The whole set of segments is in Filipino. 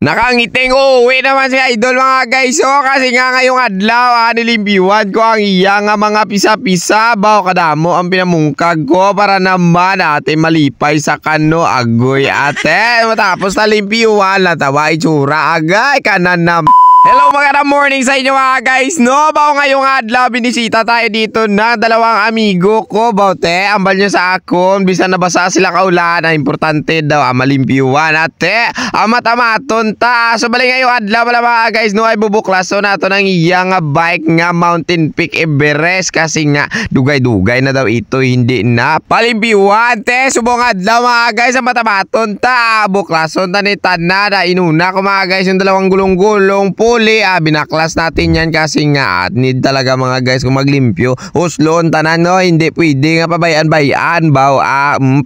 Nakangiting uuwi naman si Idol mga guys. So kasi nga ngayong adlaw nilimbiwan ko ang iyang mga pisa-pisa. Bao kadamo ang pinamungkag ko para naman ate malipay sa kano agoy ate. Matapos na limpiwan natawa itsura agay kanan na. Hello mga morning sa inyo mga guys. No, bao ngayong adlaw binisita tayo dito na dalawang amigo ko. Bao te, ambal nyo sa akon. Bisan nabasa sila kaulan. Importante daw malimpiyuan ate. Amat-amaton ta. So bali ngayong adlaw pala mga guys. No, ay bubuklaso nato ng iyang bike nga Mountain Peak Everest. Kasi nga dugay-dugay na daw ito. Hindi na palimpiyuan te. Subong adlaw mga guys. Amat-amaton ta. Buklason ta ni Tanada. Inuna ko mga guys yung dalawang gulong-gulong po. Binaklas natin yan kasi nga need talaga mga guys kung maglimpyo. Uslon tanan no, hindi pwede nga pabayan-bayan baw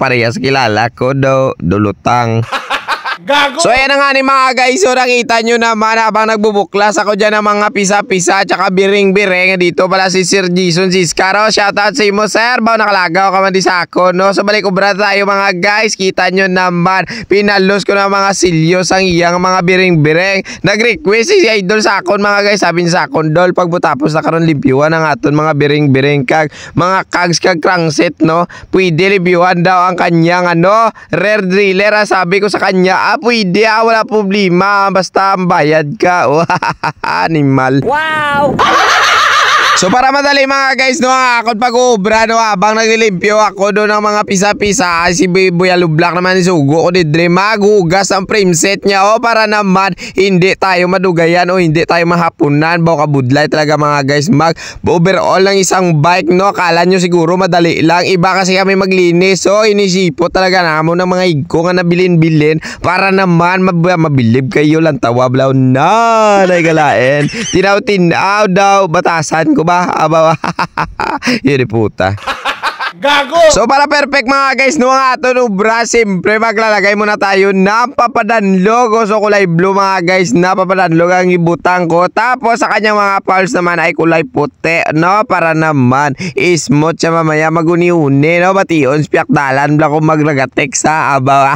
parehas kilala ko do dulutang. Gago. So ayan na nga ni mga guys. So nakita nyo naman habang nagbubuklas ako dyan ng mga pisa-pisa tsaka biring-biring. Dito pala si Sir Jason Ciscaro. Shoutout sa imo sir. Bao nakalagaw ka man di sa ako no. So balik ubra tayo mga guys. Kita nyo naman pinalos ko na mga silyos ang iyang mga biring-biring. Nag-request si Idol sa akon mga guys. Sabi niya sa akon dol pag butapos na karon limpyuan ang aton mga biring-biring kag mga kags kag crankset no. Pwede limpyuan daw ang kanyang rear driller. Sabi ko sa kanya pwede wala problema basta bayad ka. Animal. Wow. So para madali mga guys no, ako pag-ubra no, habang naglilimpyo ako doon ng mga pisa-pisa, si Buya Lublak naman isugo ko didre maghugas ang frame set niya para naman hindi tayo madugayan o hindi tayo mahapunan. Bao kabudlay talaga mga guys mag overall ng isang bike no. Kala nyo siguro madali lang, iba kasi kami maglinis. So inisipo talaga namon ng mga igko nga nabilin-bilin para naman mabilib kayo lang tawablaw na naigalain. Tinaw-tinaw daw batasan ko ba? Aba, yun puta. Gago! So para perfect mga guys no, ang ato ubra, siyempre maglalagay muna tayo ng papadanlog. So kulay blue mga guys na papadanlog ang ibutang ko. Tapos sa kanyang mga pulse naman ay kulay puti no, para naman smooth siya mamaya maguni-uni no. Bation spiak dalan bla ko maglagatek sa abaw.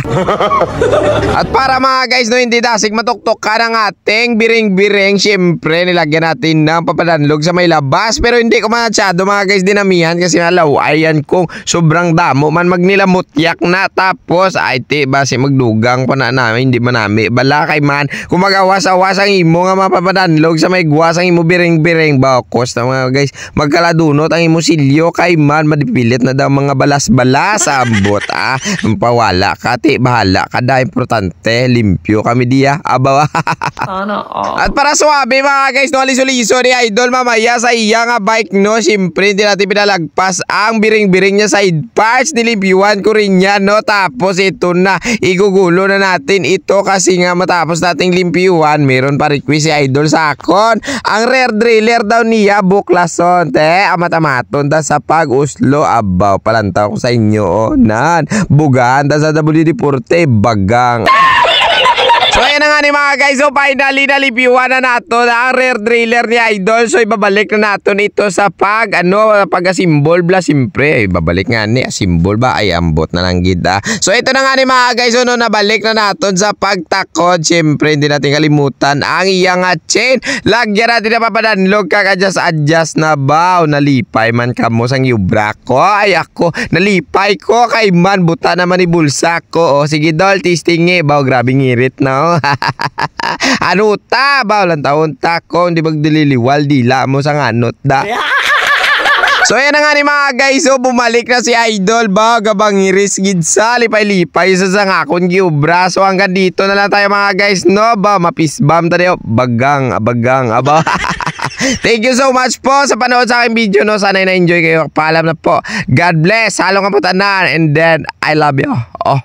At para mga guys no, hindi dasig matuktok ka ng ating biring-biring, siyempre nilagyan natin ng papadanlog sa may labas. Pero hindi ko masyado mga guys dinamihan kasi nalaw ayan kung sobrang damo man magnilamutyak na. Tapos ay basi magdugang pa na namin hindi manami bala kay man kung magawas-awas ang imo nga mapapadanlog sa may guwas ang imo biring-biring bakos na mga guys magkaladunot ang imo silyo kay man madipilit na daw mga balas-balas ambot pawala ka bahala ka da, importante limpyo kami diya abaw. At para suwabe mga guys no, liso-liso ni Idol mamaya sa iya nga bike no, siyempre hindi natin pinalagpas ang biring-biring niya side parts, nilimpyuan ko rin yan no. Tapos ito na igugulo na natin ito kasi nga matapos nating limpyuan meron pa request si Idol sa akon ang rear driller daw niya buklason te amat-amaton da sa pag-uslo abaw palantaw ko sa inyo nan bugan da sa WD-40 bagang. So ayan na nga ni mga guys. So finally nalipiwan na nato na ang rear driller ni Idol. So ibabalik na nato ito sa pag-asimbol bla simpre. Ibabalik nga ni asimbol ba ay ambot na lang gida. So ito na nga ni mga guys. So no, nabalik na nato sa pagtakod. Siyempre hindi natin kalimutan ang iyang chain. Lagyan natin na papadanlog kag adjust na baw. Nalipay man kamo sang yubra ko. Ay ako nalipay ko kay man buta naman ni bulsa ko. O sige dol testing baw grabe ngirit na. Ano ta ba lang taon ta ko hindi magdililiwal dila mo sa nganot da. So yan na nga ni mga guys. So bumalik na si Idol ba gabang iris gid sa lipay-lipay sa sangakon giubra. So hanggang dito na lang tayo mga guys no ba mapisbam tayo bagang aba. Thank you so much po sa panood sa aking video no. Sana na-enjoy kayo. Paalam na po. God bless. Halong kaputanan and then I love you. Oh.